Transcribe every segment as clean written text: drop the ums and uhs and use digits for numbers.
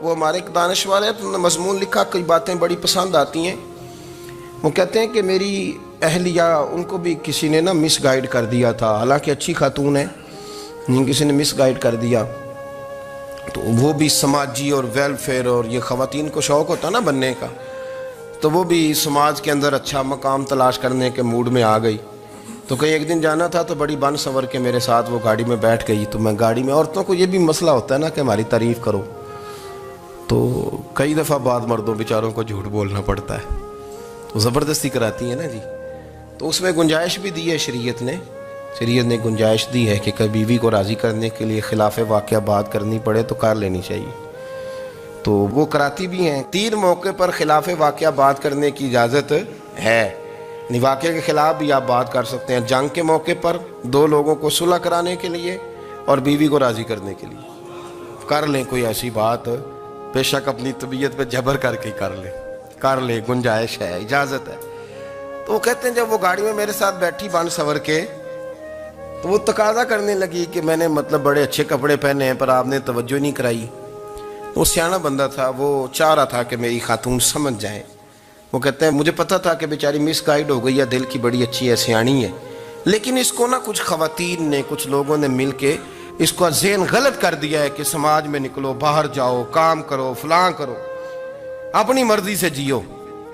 وہ ہمارے ایک دانش والے ہیں، تو انہوں نے مضمون لکھا، کئی باتیں بڑی پسند آتی ہیں۔ وہ کہتے ہیں کہ میری اہلیہ، ان کو بھی کسی نے نا مس گائیڈ کر دیا تھا، حالانکہ اچھی خاتون ہے، کسی نے مس گائیڈ کر دیا، تو وہ بھی سماجی اور ویلفیئر اور یہ خواتین کو شوق ہوتا نا بننے کا، تو وہ بھی سماج کے اندر اچھا مقام تلاش کرنے کے موڈ میں آ گئی۔ تو کہیں ایک دن جانا تھا تو بڑی بن سنور کے میرے ساتھ وہ گاڑی میں بیٹھ گئی۔ تو میں گاڑی میں، عورتوں کو یہ بھی مسئلہ ہوتا ہے نا کہ ہماری تعریف کرو، تو کئی دفعہ بعض مردوں بیچاروں کو جھوٹ بولنا پڑتا ہے، تو زبردستی کراتی ہیں نا جی۔ تو اس میں گنجائش بھی دی ہے شریعت نے گنجائش دی ہے کہ کبھی بیوی کو راضی کرنے کے لیے خلاف واقعہ بات کرنی پڑے تو کر لینی چاہیے، تو وہ کراتی بھی ہیں۔ 3 موقع پر خلاف واقعہ بات کرنے کی اجازت ہے، واقعے کے خلاف بھی آپ بات کر سکتے ہیں، جنگ کے موقع پر 2 لوگوں کو صلح کرانے کے لیے اور بیوی کو راضی کرنے کے لیے کر لیں کوئی ایسی بات، بے شک اپنی طبیعت پہ جبر کر کے کر لیں، گنجائش ہے، اجازت ہے۔ تو وہ کہتے ہیں جب وہ گاڑی میں میرے ساتھ بیٹھی بن سنور کے، تو وہ تقاضا کرنے لگی کہ میں نے مطلب بڑے اچھے کپڑے پہنے ہیں پر آپ نے توجہ نہیں کرائی۔ وہ سیاںا بندہ تھا، وہ چاہ رہا تھا کہ میری خاتون سمجھ جائیں۔ وہ کہتے ہیں مجھے پتہ تھا کہ بیچاری مس گائیڈ ہو گئی ہے، دل کی بڑی اچھی ہے، سیاਣੀ ہے، لیکن اس کو نا کچھ خواتین نے، کچھ لوگوں نے مل کے اس کو ذہن غلط کر دیا ہے کہ سماج میں نکلو، باہر جاؤ، کام کرو، فلاں کرو، اپنی مرضی سے جیو۔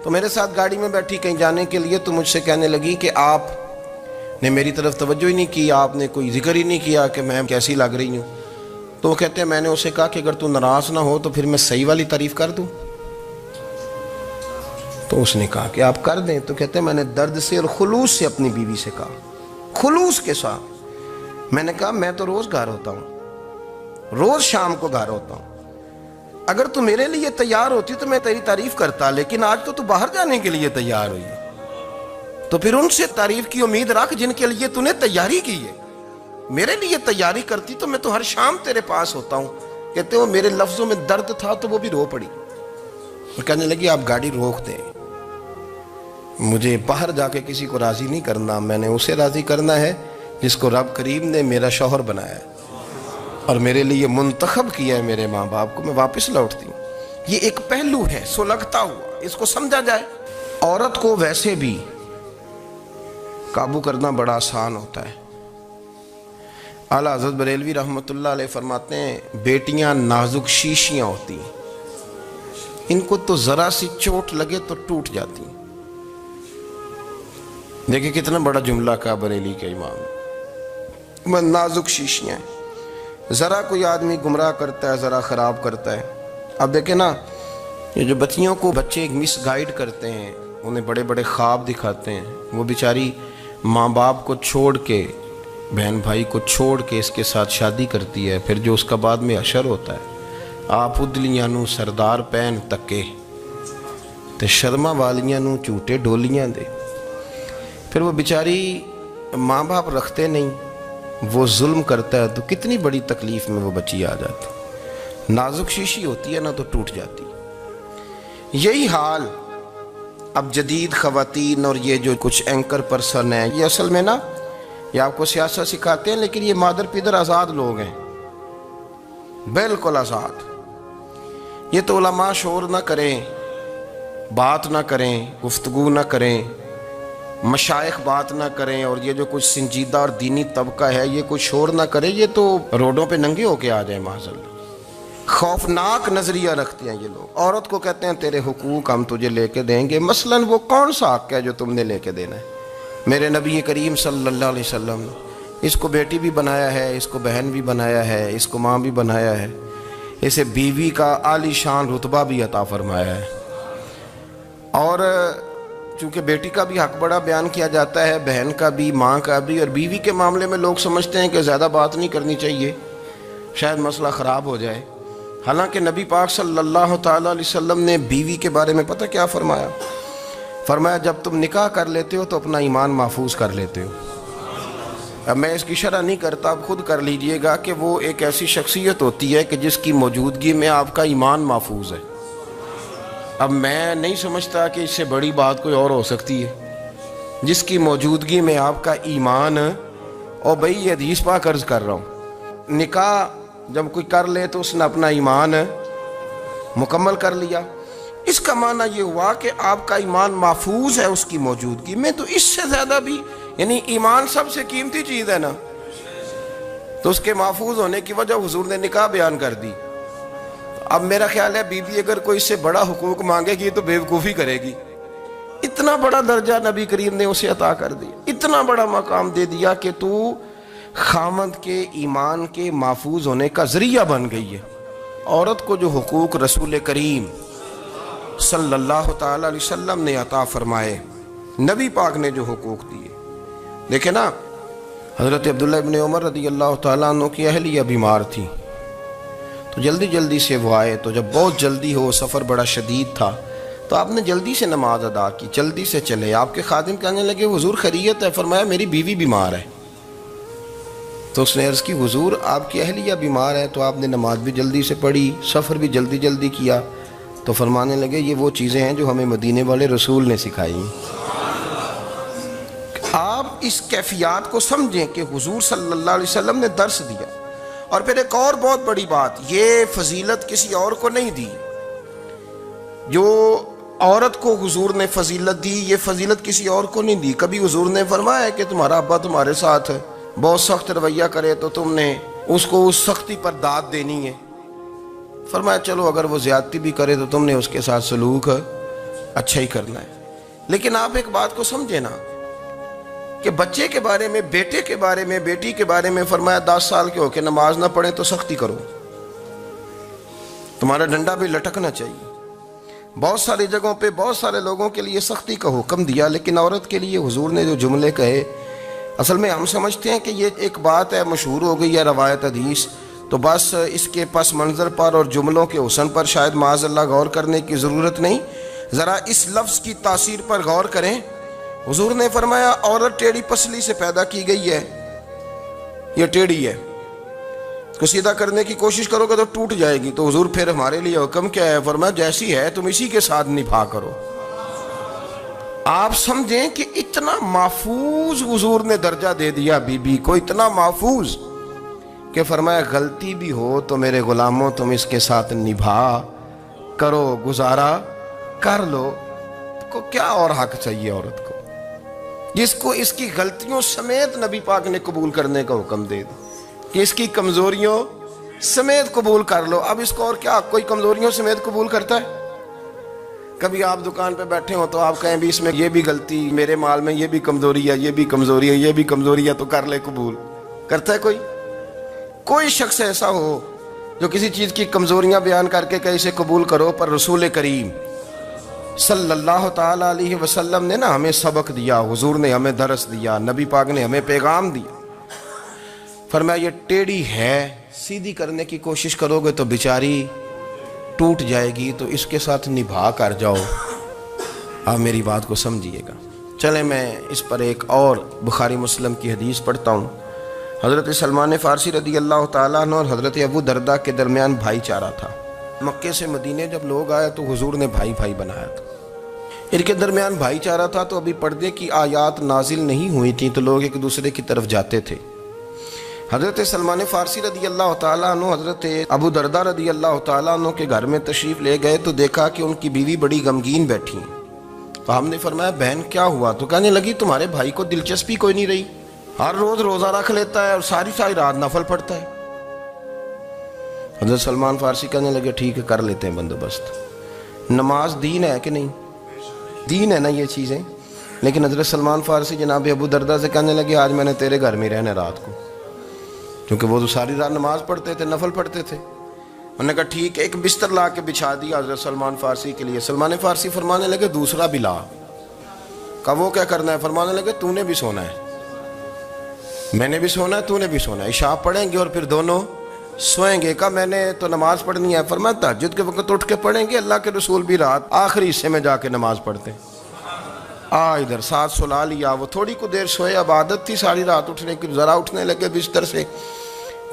تو میرے ساتھ گاڑی میں بیٹھی کہیں جانے کے لیے، تو مجھ سے کہنے لگی کہ آپ نے میری طرف توجہ ہی نہیں کی، آپ نے کوئی ذکر ہی نہیں کیا کہ میں کیسی لگ رہی ہوں۔ تو وہ کہتے ہیں میں نے اسے کہا کہ اگر تو ناراض نہ ہو تو پھر میں صحیح والی تعریف کر دوں۔ تو اس نے کہا کہ آپ کر دیں۔ تو کہتے ہیں میں نے درد سے اور خلوص سے اپنی بیوی سے کہا، خلوص کے ساتھ میں نے کہا میں تو روز گھر ہوتا ہوں، روز شام کو گھر ہوتا ہوں، اگر تو میرے لیے تیار ہوتی تو میں تیری تعریف کرتا، لیکن آج تو باہر جانے کے لیے تیار ہوئی، تو پھر ان سے تعریف کی امید رکھ جن کے لیے تو نے تیاری کی ہے۔ میرے لیے تیاری کرتی تو میں تو ہر شام تیرے پاس ہوتا ہوں۔ کہتے ہیں میرے لفظوں میں درد تھا تو وہ بھی رو پڑی، اور کہنے لگی آپ گاڑی روک دیں، مجھے باہر جا کے کسی کو راضی نہیں کرنا، میں نے اسے راضی کرنا ہے جس کو رب کریم نے میرا شوہر بنایا ہے اور میرے لیے منتخب کیا ہے، میرے ماں باپ کو۔ میں واپس لوٹتی ہوں۔ یہ ایک پہلو ہے سلگتا ہوا، اس کو سمجھا جائے۔ عورت کو ویسے بھی قابو کرنا بڑا آسان ہوتا ہے۔ اعلیٰ حضرت بریلوی رحمۃ اللہ علیہ فرماتے ہیں بیٹیاں نازک شیشیاں ہوتی ہیں، ان کو تو ذرا سی چوٹ لگے تو ٹوٹ جاتی ہیں۔ دیکھیں کتنا بڑا جملہ کہا بریلی کے امام، میں نازک شیشیاں ہیں، ذرا کوئی آدمی گمراہ کرتا ہے، ذرا خراب کرتا ہے۔ اب دیکھیں نا، یہ جو بچیوں کو بچے مس گائیڈ کرتے ہیں، انہیں بڑے بڑے خواب دکھاتے ہیں، وہ بیچاری ماں باپ کو چھوڑ کے، بہن بھائی کو چھوڑ کے اس کے ساتھ شادی کرتی ہے، پھر جو اس کا بعد میں حشر ہوتا ہے، آپ ادلیاں نو سردار پہن تکے تے شرما والیاں نو جھوٹے ڈولیاں دے۔ پھر وہ بیچاری ماں باپ رکھتے نہیں، وہ ظلم کرتا ہے، تو کتنی بڑی تکلیف میں وہ بچی آ جاتی۔ نازک شیشی ہوتی ہے نا تو ٹوٹ جاتی۔ یہی حال اب جدید خواتین اور یہ جو کچھ اینکر پرسن ہیں، یہ اصل میں نا یہ آپ کو سیاست سکھاتے ہیں، لیکن یہ مادر پیدر آزاد لوگ ہیں، بالکل آزاد۔ یہ تو علماء شور نہ کریں، بات نہ کریں، گفتگو نہ کریں، مشائخ بات نہ کریں، اور یہ جو کچھ سنجیدہ اور دینی طبقہ ہے یہ کچھ شور نہ کرے، یہ تو روڈوں پہ ننگے ہو کے آ جائیں معاذ اللہ۔ خوفناک نظریہ رکھتے ہیں یہ لوگ۔ عورت کو کہتے ہیں تیرے حقوق ہم تجھے لے کے دیں گے، مثلاً وہ کون سا حق ہے جو تم نے لے کے دینا ہے؟ میرے نبی کریم صلی اللہ علیہ وسلم نے اس کو بیٹی بھی بنایا ہے، اس کو بہن بھی بنایا ہے، اس کو ماں بھی بنایا ہے، اسے بیوی کا عالی شان رتبہ بھی عطا فرمایا ہے۔ اور چونکہ بیٹی کا بھی حق بڑا بیان کیا جاتا ہے، بہن کا بھی، ماں کا بھی، اور بیوی کے معاملے میں لوگ سمجھتے ہیں کہ زیادہ بات نہیں کرنی چاہیے، شاید مسئلہ خراب ہو جائے۔ حالانکہ نبی پاک صلی اللہ تعالیٰ علیہ وسلم نے بیوی کے بارے میں پتہ کیا فرمایا؟ فرمایا جب تم نکاح کر لیتے ہو تو اپنا ایمان محفوظ کر لیتے ہو۔ اب میں اس کی شرح نہیں کرتا، اب خود کر لیجئے گا کہ وہ ایک ایسی شخصیت ہوتی ہے کہ جس کی موجودگی میں آپ کا ایمان محفوظ ہے۔ اب میں نہیں سمجھتا کہ اس سے بڑی بات کوئی اور ہو سکتی ہے، جس کی موجودگی میں آپ کا ایمان، اور بھئی یہ حدیث پاک عرض کر رہا ہوں، نکاح جب کوئی کر لے تو اس نے اپنا ایمان مکمل کر لیا۔ اس کا معنی یہ ہوا کہ آپ کا ایمان محفوظ ہے اس کی موجودگی میں۔ تو اس سے زیادہ بھی، یعنی ایمان سب سے قیمتی چیز ہے نا، تو اس کے محفوظ ہونے کی وجہ حضور نے نکاح بیان کر دی۔ اب میرا خیال ہے بی بی اگر کوئی اس سے بڑا حقوق مانگے گی تو بیوقوفی کرے گی۔ اتنا بڑا درجہ نبی کریم نے اسے عطا کر دیا، اتنا بڑا مقام دے دیا کہ تو خامند کے ایمان کے محفوظ ہونے کا ذریعہ بن گئی ہے۔ عورت کو جو حقوق رسول کریم صلی اللہ تعالی علیہ وسلم نے عطا فرمائے، نبی پاک نے جو حقوق دیے، دیکھیں نا، حضرت عبداللہ ابن عمر رضی اللہ تعالیٰ عنہ کی اہلیہ بیمار تھی، تو جلدی جلدی سے وہ آئے، تو جب بہت جلدی ہو، سفر بڑا شدید تھا، تو آپ نے جلدی سے نماز ادا کی، جلدی سے چلے۔ آپ کے خادم کہنے لگے حضور خیریت ہے؟ فرمایا میری بیوی بیمار ہے۔ تو اس نے عرض کی حضور آپ کی اہلیہ بیمار ہے، تو آپ نے نماز بھی جلدی سے پڑھی، سفر بھی جلدی جلدی کیا۔ تو فرمانے لگے یہ وہ چیزیں ہیں جو ہمیں مدینے والے رسول نے سکھائی۔ آپ اس کیفیات کو سمجھیں کہ حضور صلی اللہ علیہ وسلم نے درس دیا۔ اور پھر ایک اور بہت بڑی بات، یہ فضیلت کسی اور کو نہیں دی، جو عورت کو حضور نے فضیلت دی، یہ فضیلت کسی اور کو نہیں دی۔ کبھی حضور نے فرمایا کہ تمہارا ابا تمہارے ساتھ بہت سخت رویہ کرے تو تم نے اس کو اس سختی پر داد دینی ہے؟ فرمایا چلو اگر وہ زیادتی بھی کرے تو تم نے اس کے ساتھ سلوک اچھا ہی کرنا ہے۔ لیکن آپ ایک بات کو سمجھے نا کہ بچے کے بارے میں، بیٹے کے بارے میں، بیٹی کے بارے میں فرمایا 10 سال کے ہو کے نماز نہ پڑھیں تو سختی کرو، تمہارا ڈنڈا بھی لٹکنا چاہیے۔ بہت ساری جگہوں پہ بہت سارے لوگوں کے لیے سختی کا حکم دیا، لیکن عورت کے لیے حضور نے جو جملے کہے، اصل میں ہم سمجھتے ہیں کہ یہ ایک بات ہے، مشہور ہو گئی ہے روایت حدیث، تو بس اس کے پس منظر پر اور جملوں کے حسن پر شاید معاذ اللہ غور کرنے کی ضرورت نہیں، ذرا اس لفظ کی تاثیر پر غور کریں۔ حضور نے فرمایا عورت ٹیڑھی پسلی سے پیدا کی گئی ہے، یہ ٹیڑھی ہے، اس کو سیدھا کرنے کی کوشش کرو گے تو ٹوٹ جائے گی۔ تو حضور پھر ہمارے لیے حکم کیا ہے؟ فرمایا جیسی ہے تم اسی کے ساتھ نبھا کرو۔ آپ سمجھیں کہ اتنا محفوظ حضور نے درجہ دے دیا بی بی کو، اتنا محفوظ کہ فرمایا غلطی بھی ہو تو میرے غلاموں تم اس کے ساتھ نبھا کرو، گزارا کر لو۔ کو کیا اور حق چاہیے عورت کو، جس کو اس کی غلطیوں سمیت نبی پاک نے قبول کرنے کا حکم دے دیا کہ اس کی کمزوریوں سمیت قبول کر لو۔ اب اس کو اور کیا، کوئی کمزوریوں سمیت قبول کرتا ہے؟ کبھی آپ دکان پہ بیٹھے ہو تو آپ کہیں بھی اس میں یہ بھی غلطی، میرے مال میں یہ بھی کمزوری ہے، یہ بھی کمزوری ہے، یہ بھی کمزوری ہے، تو کر لے قبول؟ کرتا ہے کوئی؟ کوئی شخص ایسا ہو جو کسی چیز کی کمزوریاں بیان کر کے کہ اسے قبول کرو؟ پر رسول کریم صلی اللہ تعالی علیہ وسلم نے نا ہمیں سبق دیا، حضور نے ہمیں درس دیا، نبی پاک نے ہمیں پیغام دیا۔ فرمایا یہ ٹیڑھی ہے، سیدھی کرنے کی کوشش کرو گے تو بیچاری ٹوٹ جائے گی، تو اس کے ساتھ نبھا کر جاؤ۔ آپ میری بات کو سمجھیے گا۔ چلیں میں اس پر ایک اور بخاری مسلم کی حدیث پڑھتا ہوں۔ حضرت سلمان فارسی رضی اللہ تعالیٰ عنہ اور حضرت ابو درداء کے درمیان بھائی چارہ تھا۔ مکے سے مدینے جب لوگ آئے تو حضور نے بھائی بھائی بنایا تھا، ان کے درمیان بھائی چارہ تھا، تو ابھی پردے کی آیات نازل نہیں ہوئی تھیں، تو لوگ ایک دوسرے کی طرف جاتے تھے۔ حضرت سلمان فارسی رضی اللہ تعالیٰ عنہ حضرت ابو درداء رضی اللہ تعالیٰ عنہ کے گھر میں تشریف لے گئے تو دیکھا کہ ان کی بیوی بڑی غمگین بیٹھی ہیں۔ تو ہم نے فرمایا بہن کیا ہوا؟ تو کہنے لگی تمہارے بھائی کو دلچسپی کوئی نہیں رہی، ہر روز روزہ رکھ لیتا ہے اور ساری رات نفل پڑھتا ہے۔ حضرت سلمان فارسی کہنے لگے ٹھیک ہے کر لیتے ہیں بندوبست۔ نماز دین ہے کہ نہیں؟ دین ہے نا یہ چیزیں۔ لیکن حضرت سلمان فارسی جناب ابو درداء سے کہنے لگے آج میں نے تیرے گھر میں رہنا رات کو، کیونکہ وہ تو ساری رات نماز پڑھتے تھے، نفل پڑھتے تھے۔ انہوں نے کہا ٹھیک ہے، ایک بستر لا کے بچھا دیا حضرت سلمان فارسی کے لیے۔ سلمان فارسی فرمانے لگے دوسرا بھی لا۔ کہا وہ کیا کرنا ہے؟ فرمانے لگے تو نے بھی سونا ہے، میں نے بھی سونا ہے، تو نے بھی سونا ہے، عشاء پڑھیں گے اور پھر دونوں سوئیں گے۔ کہا میں نے تو نماز پڑھنی ہے۔ فرمایا تہجد کے وقت اٹھ کے پڑھیں گے، اللہ کے رسول بھی رات آخری حصے میں جا کے نماز پڑھتے ہیں۔ ادھر ساتھ سلا لیا، وہ تھوڑی کو دیر سوئے، اب عادت تھی ساری رات اٹھنے کی، ذرا اٹھنے لگے بستر سے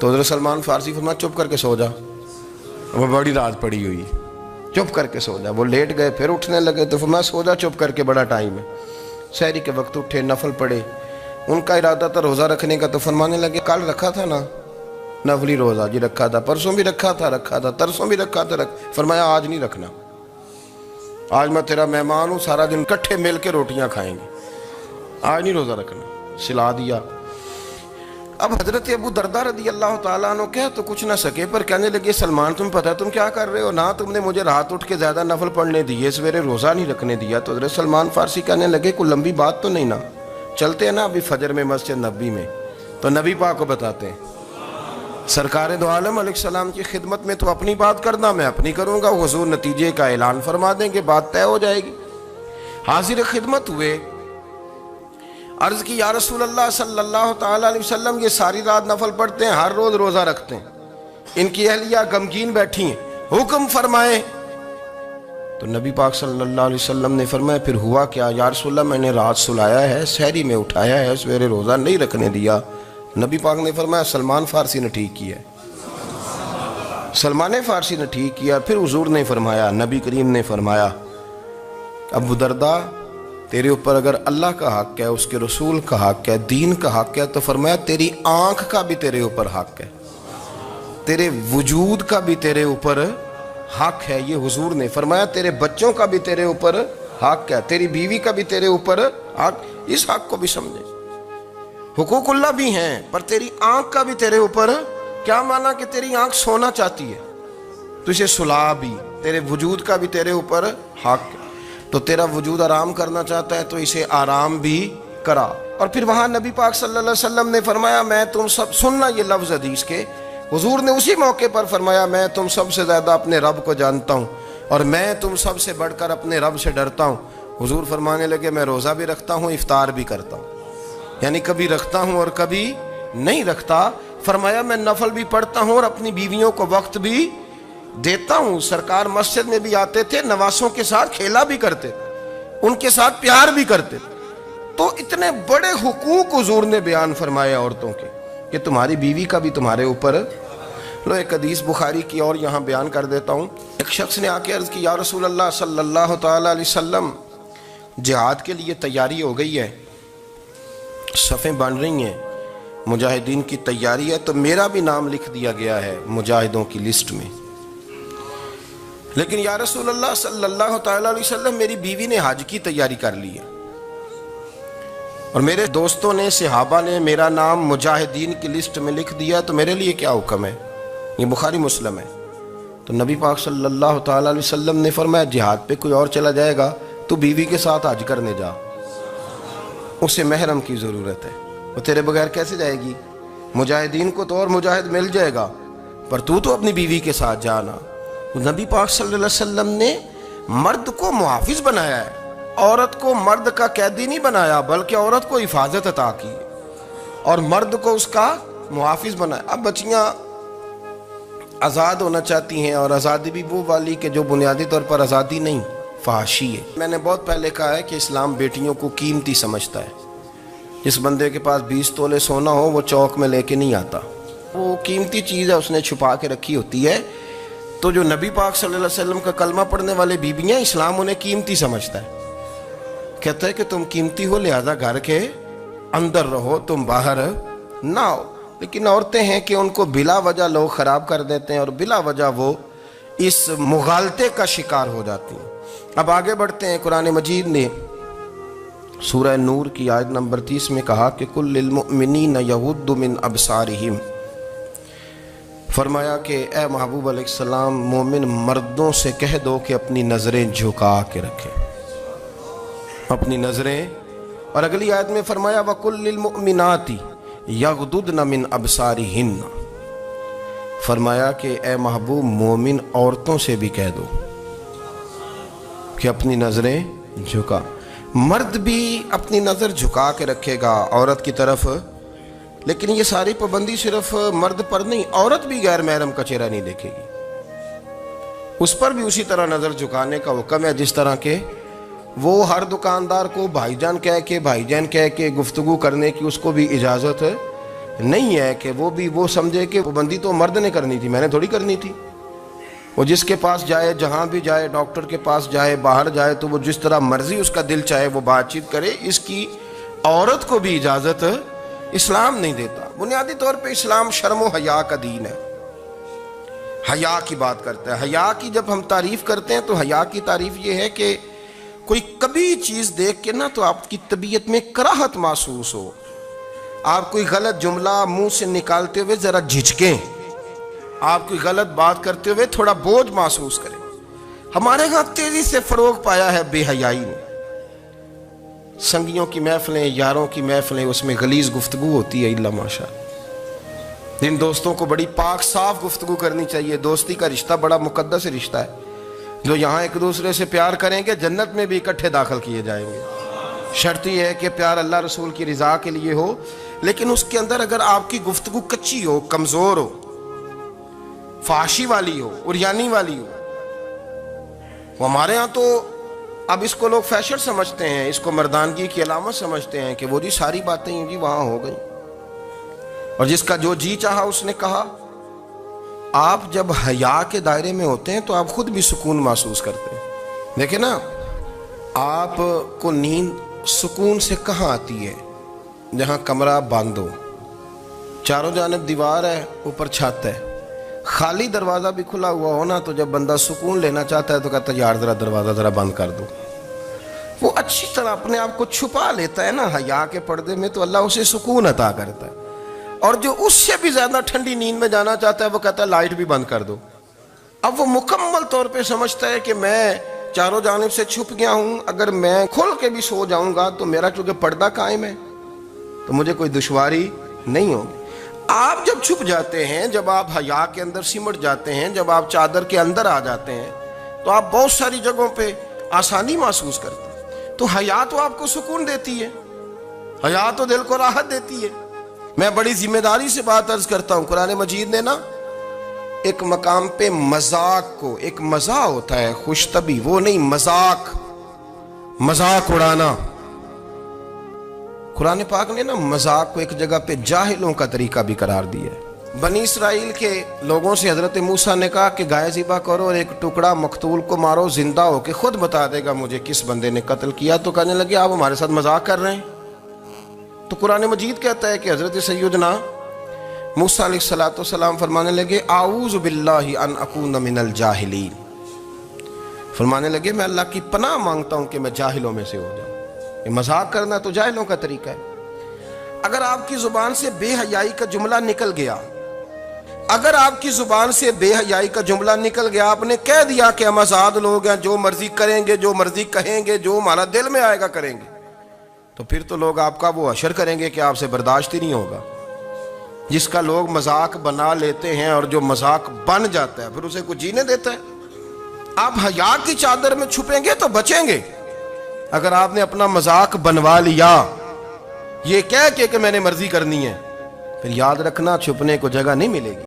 تو حضرت سلمان فارسی فرمایا چپ کر کے سو جا، وہ بڑی رات پڑی ہوئی، چپ کر کے سو جا۔ وہ لیٹ گئے، پھر اٹھنے لگے تو فرمایا سو جا چپ کر کے، بڑا ٹائم ہے۔ سحری کے وقت اٹھے، نفل پڑھے، ان کا ارادہ تھا روزہ رکھنے کا، تو فرمانے لگے کل رکھا تھا نا، نفلی روزہ جی رکھا تھا، پرسوں بھی رکھا تھا، ترسوں بھی رکھا تھا، فرمایا آج نہیں رکھنا، آج میں تیرا مہمان ہوں، سارا دن کٹھے مل کے روٹیاں کھائیں گے، آج نہیں روزہ رکھنا، سلا دیا۔ اب حضرت ابو درداء رضی اللہ تعالیٰ عنہ کہہ تو کچھ نہ سکے، پر کہنے لگے سلمان تمہیں پتہ ہے تم کیا کر رہے ہو، نہ تم نے مجھے رات اٹھ کے زیادہ نفل پڑھنے دیے، سویرے روزہ نہیں رکھنے دیا۔ تو حضرت سلمان فارسی کہنے لگے کوئی لمبی بات تو نہیں نا، چلتے ہیں نا ابھی فجر میں مسجد نبی میں، تو نبی پاک کو بتاتے ہیں سرکار دو عالم علیہ السلام کی خدمت میں تو اپنی بات کرنا، میں اپنی کروں گا، حضور نتیجے کا اعلان فرما دیں کہ بات طے ہو جائے گی۔ حاضر خدمت ہوئے، عرض کی یا رسول اللہ صلی اللہ تعالیٰ علیہ وسلم یہ ساری رات نفل پڑھتے ہیں، ہر روز روزہ رکھتے ہیں، ان کی اہلیہ غمگین بیٹھی ہیں، حکم فرمائے۔ تو نبی پاک صلی اللہ علیہ وسلم نے فرمایا پھر ہوا کیا؟ یا رسول اللہ میں نے رات سلایا ہے، سحری میں اٹھایا ہے، سویرے روزہ نہیں رکھنے دیا۔ نبی پاک نے فرمایا سلمان فارسی نے ٹھیک کیا، سلمان فارسی نے ٹھیک کیا۔ پھر حضور نے فرمایا، نبی کریم نے فرمایا ابو درداء تیرے اوپر اگر اللہ کا حق ہے، اس کے رسول کا حق ہے، دین کا حق ہے، تو فرمایا تیری آنکھ کا بھی تیرے اوپر حق ہے، تیرے وجود کا بھی تیرے اوپر حق ہے۔ یہ حضور نے فرمایا تیرے بچوں کا بھی تیرے اوپر حق ہے، تیری بیوی کا بھی تیرے اوپر حق، اس حق کو بھی سمجھے۔ حقوق اللہ بھی ہیں، پر تیری آنکھ کا بھی تیرے اوپر، کیا مانا کہ تیری آنکھ سونا چاہتی ہے تو اسے سلا بھی، تیرے وجود کا بھی تیرے اوپر حق ہے، تو تیرا وجود آرام کرنا چاہتا ہے تو اسے آرام بھی کرا۔ اور پھر وہاں نبی پاک صلی اللہ علیہ وسلم نے فرمایا میں تم سب، سننا یہ لفظ حدیث کے، حضور نے اسی موقع پر فرمایا میں تم سب سے زیادہ اپنے رب کو جانتا ہوں اور میں تم سب سے بڑھ کر اپنے رب سے ڈرتا ہوں۔ حضور فرمانے لگے میں روزہ بھی رکھتا ہوں، افطار بھی کرتا ہوں، یعنی کبھی رکھتا ہوں اور کبھی نہیں رکھتا۔ فرمایا میں نفل بھی پڑھتا ہوں اور اپنی بیویوں کو وقت بھی دیتا ہوں۔ سرکار مسجد میں بھی آتے تھے، نواسوں کے ساتھ کھیلا بھی کرتے، ان کے ساتھ پیار بھی کرتے۔ تو اتنے بڑے حقوق حضور نے بیان فرمائے عورتوں کے کہ تمہاری بیوی کا بھی تمہارے اوپر۔ لو ایک حدیث بخاری کی اور یہاں بیان کر دیتا ہوں۔ ایک شخص نے آ کے عرض کی یا رسول اللہ صلی اللہ تعالیٰ علیہ وسلم جہاد کے لیے تیاری ہو گئی ہے، صفیں بن رہی ہیں، مجاہدین کی تیاری ہے، تو میرا بھی نام لکھ دیا گیا ہے مجاہدوں کی لسٹ میں، لیکن یا رسول اللہ صلی اللہ تعالیٰ علیہ وسلم میری بیوی نے حج کی تیاری کر لی ہے اور میرے دوستوں نے، صحابہ نے میرا نام مجاہدین کی لسٹ میں لکھ دیا، تو میرے لیے کیا حکم ہے؟ یہ بخاری مسلم ہے۔ تو نبی پاک صلی اللہ تعالیٰ علیہ وسلم نے فرمایا جہاد پہ کوئی اور چلا جائے گا تو بیوی کے ساتھ حج کرنے جا، اسے محرم کی ضرورت ہے، وہ تیرے بغیر کیسے جائے گی؟ مجاہدین کو تو اور مجاہد مل جائے گا، پر تو اپنی بیوی کے ساتھ جانا۔ نبی پاک صلی اللہ علیہ وسلم نے مرد کو محافظ بنایا ہے، عورت کو مرد کا قیدی نہیں بنایا، بلکہ عورت کو حفاظت عطا کی اور مرد کو اس کا محافظ بنایا۔ اب بچیاں آزاد ہونا چاہتی ہیں، اور آزادی بھی وہ والی کہ جو بنیادی طور پر آزادی نہیں، فحاشی ہے۔ میں نے بہت پہلے کہا ہے کہ اسلام بیٹیوں کو قیمتی سمجھتا ہے۔ جس بندے کے پاس 20 تولے سونا ہو وہ چوک میں لے کے نہیں آتا، وہ قیمتی چیز ہے، اس نے چھپا کے رکھی ہوتی ہے۔ تو جو نبی پاک صلی اللہ علیہ وسلم کا کلمہ پڑھنے والے بیویاں، اسلام انہیں قیمتی سمجھتا ہے، کہتا ہے کہ تم قیمتی ہو لہذا گھر کے اندر رہو، تم باہر نہ ہو۔ لیکن عورتیں ہیں کہ ان کو بلا وجہ لوگ خراب کر دیتے ہیں اور بلا وجہ وہ اس مغالطے کا شکار ہو جاتی ہیں۔ اب آگے بڑھتے ہیں۔ قرآن مجید نے سورہ نور کی آیت نمبر 30 میں کہا کہ کل للمؤمنین یغضوا من ابصارہم، فرمایا کہ اے محبوب علیہ السلام مومن مردوں سے کہہ دو کہ اپنی نظریں جھکا کے رکھیں، اپنی نظریں۔ اور اگلی آیت میں فرمایا وَقُلْ لِلْمُؤْمِنَاتِ یغضضن من ابصارہن، فرمایا کہ اے محبوب مومن عورتوں سے بھی کہہ دو کہ اپنی نظریں جھکا۔ مرد بھی اپنی نظر جھکا کے رکھے گا عورت کی طرف، لیکن یہ ساری پابندی صرف مرد پر نہیں، عورت بھی غیر محرم کا چہرہ نہیں دیکھے گی، اس پر بھی اسی طرح نظر جھکانے کا حکم ہے، جس طرح کہ وہ ہر دکاندار کو بھائی جان کہہ کے گفتگو کرنے کی اس کو بھی اجازت نہیں ہے کہ وہ سمجھے کہ پابندی تو مرد نے کرنی تھی، میں نے تھوڑی کرنی تھی۔ وہ جس کے پاس جائے، جہاں بھی جائے، ڈاکٹر کے پاس جائے، باہر جائے، تو وہ جس طرح مرضی اس کا دل چاہے وہ بات چیت کرے، اس کی عورت کو بھی اجازت اسلام نہیں دیتا۔ بنیادی طور پہ اسلام شرم و حیا کا دین ہے، حیا کی بات کرتا ہے۔ حیا کی جب ہم تعریف کرتے ہیں تو حیا کی تعریف یہ ہے کہ کوئی کبھی چیز دیکھ کے نا تو آپ کی طبیعت میں کراہت محسوس ہو، آپ کوئی غلط جملہ منہ سے نکالتے ہوئے ذرا جھجکیں، آپ کوئی غلط بات کرتے ہوئے تھوڑا بوجھ محسوس کریں۔ ہمارے ہاں تیزی سے فروغ پایا ہے بے حیائی نے۔ سنگیوں کی محفلیں، یاروں کی محفلیں، اس میں غلیظ گفتگو ہوتی ہے الا ماشاء اللہ۔ جن دوستوں کو بڑی پاک صاف گفتگو کرنی چاہیے، دوستی کا رشتہ بڑا مقدس رشتہ ہے، جو یہاں ایک دوسرے سے پیار کریں گے جنت میں بھی اکٹھے داخل کیے جائیں گے۔ شرط یہ ہے کہ پیار اللہ رسول کی رضا کے لیے ہو، لیکن اس کے اندر اگر آپ کی گفتگو کچی ہو، کمزور ہو، فحاشی والی ہو، عریانی والی ہو، وہ ہمارے ہاں تو اب اس کو لوگ فیشن سمجھتے ہیں، اس کو مردانگی کی علامت سمجھتے ہیں کہ وہ جی ساری باتیں جی وہاں ہو گئیں، اور جس کا جو جی چاہا اس نے کہا۔ آپ جب حیا کے دائرے میں ہوتے ہیں تو آپ خود بھی سکون محسوس کرتے ہیں۔ دیکھیں نا، آپ کو نیند سکون سے کہاں آتی ہے؟ جہاں کمرہ بند ہو، چاروں جانب دیوار ہے، اوپر چھت ہے، خالی دروازہ بھی کھلا ہوا ہونا تو جب بندہ سکون لینا چاہتا ہے تو کہتا ہے یار ذرا دروازہ ذرا بند کر دو۔ وہ اچھی طرح اپنے آپ کو چھپا لیتا ہے نا حیا کے پردے میں، تو اللہ اسے سکون عطا کرتا ہے۔ اور جو اس سے بھی زیادہ ٹھنڈی نیند میں جانا چاہتا ہے وہ کہتا ہے لائٹ بھی بند کر دو۔ اب وہ مکمل طور پہ سمجھتا ہے کہ میں چاروں جانب سے چھپ گیا ہوں، اگر میں کھل کے بھی سو جاؤں گا تو میرا چونکہ پردہ قائم ہے تو مجھے کوئی دشواری نہیں ہوگی۔ آپ جب چھپ جاتے ہیں، جب آپ حیا کے اندر سمٹ جاتے ہیں، جب آپ چادر کے اندر آ جاتے ہیں تو آپ بہت ساری جگہوں پہ آسانی محسوس کرتے ہیں۔ تو حیا تو آپ کو سکون دیتی ہے، حیا تو دل کو راحت دیتی ہے۔ میں بڑی ذمہ داری سے بات عرض کرتا ہوں، قرآن مجید نے نا ایک مقام پہ مذاق کو، ایک مزاح ہوتا ہے خوش طبی، وہ نہیں، مذاق اڑانا، قرآن پاک نے نا مذاق کو ایک جگہ پہ جاہلوں کا طریقہ بھی قرار دیا ہے۔ بنی اسرائیل کے لوگوں سے حضرت موسیٰ نے کہا کہ گائے ذبح کرو اور ایک ٹکڑا مقتول کو مارو، زندہ ہو کے خود بتا دے گا مجھے کس بندے نے قتل کیا۔ تو کہنے لگے آپ ہمارے ساتھ مذاق کر رہے ہیں۔ تو قرآن مجید کہتا ہے کہ حضرت سیدنا موسیٰ علیہ السلام فرمانے لگے اعوذ باللہ ان اکون من الجاہلین، فرمانے لگے میں اللہ کی پناہ مانگتا ہوں کہ میں جاہلوں میں سے ہو جاؤں۔ یہ مذاق کرنا تو جاہلوں کا طریقہ ہے۔ اگر آپ کی زبان سے بے حیائی کا جملہ نکل گیا، اگر آپ کی زبان سے بے حیائی کا جملہ نکل گیا، آپ نے کہہ دیا کہ ہم آزاد لوگ ہیں، جو مرضی کریں گے، جو مرضی کہیں گے، جو ہمارا دل میں آئے گا کریں گے، تو پھر تو لوگ آپ کا وہ حشر کریں گے کہ آپ سے برداشت ہی نہیں ہوگا۔ جس کا لوگ مذاق بنا لیتے ہیں اور جو مذاق بن جاتا ہے پھر اسے کچھ جینے دیتا ہے۔ آپ حیا کی چادر میں چھپیں گے تو بچیں گے، اگر آپ نے اپنا مذاق بنوا لیا یہ کہہ کے کہ میں نے مرضی کرنی ہے، پھر یاد رکھنا چھپنے کو جگہ نہیں ملے گی۔